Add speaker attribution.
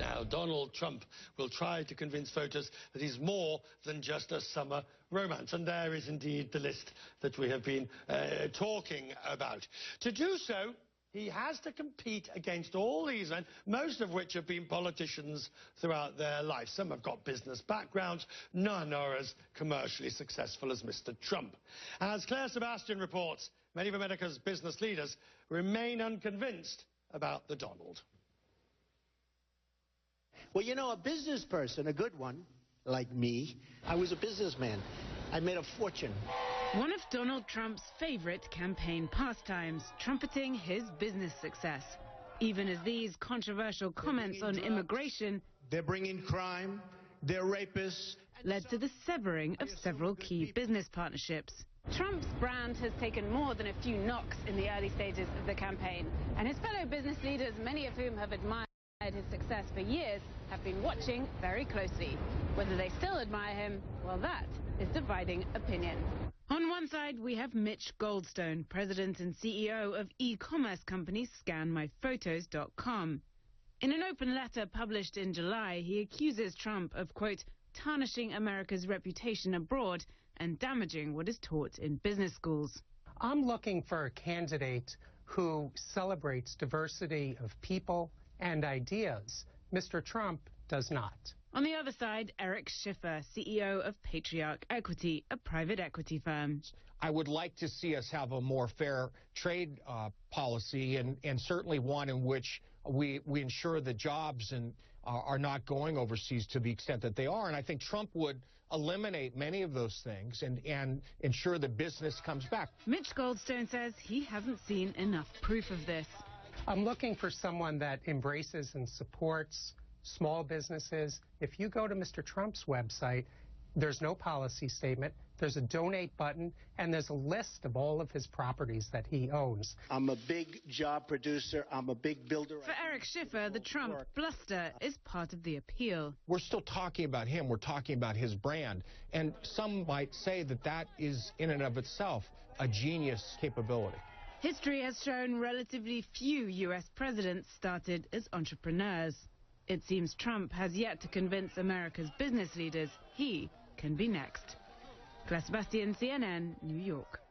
Speaker 1: Now, Donald Trump will try to convince voters that he's more than just a summer romance. And there is indeed the list that we have been talking about. To do so, he has to compete against all these men, most of which have been politicians throughout their life. Some have got business backgrounds. None are as commercially successful as Mr. Trump. As Claire Sebastian reports, many of America's business leaders remain unconvinced about the Donald.
Speaker 2: Well, you know, a business person, a good one, like me, I was a businessman. I made a fortune.
Speaker 3: One of Donald Trump's favorite campaign pastimes, trumpeting his business success. Even as these controversial comments on immigration,
Speaker 2: they're bringing crime, they're rapists,
Speaker 3: led to the severing of several key business partnerships.
Speaker 4: Trump's brand has taken more than a few knocks in the early stages of the campaign, and his fellow business leaders, many of whom have admired his success for years, have been watching very closely. Whether they still admire him, well, that is dividing opinion.
Speaker 3: On one side, we have Mitch Goldstone, president and CEO of e-commerce company ScanMyPhotos.com. In an open letter published in July, he accuses Trump of, quote, tarnishing America's reputation abroad and damaging what is taught in business schools.
Speaker 5: I'm looking for a candidate who celebrates diversity of people and ideas. Mr. Trump does not.
Speaker 3: On the other side, Eric Schiffer, CEO of Patriarch Equity, a private equity firm.
Speaker 6: I would like to see us have a more fair trade policy and certainly one in which we ensure that jobs are not going overseas to the extent that they are. And I think Trump would eliminate many of those things and ensure that business comes back.
Speaker 3: Mitch Goldstone says he hasn't seen enough proof of this.
Speaker 5: I'm looking for someone that embraces and supports small businesses. If you go to Mr. Trump's website, there's no policy statement, there's a donate button, and there's a list of all of his properties that he owns.
Speaker 2: I'm a big job producer, I'm a big builder.
Speaker 3: For Eric Schiffer, the Trump bluster is part of the appeal.
Speaker 6: We're still talking about him, we're talking about his brand, and some might say that that is in and of itself a genius capability.
Speaker 3: History has shown relatively few U.S. presidents started as entrepreneurs. It seems Trump has yet to convince America's business leaders he can be next. Claire Sebastian, CNN, New York.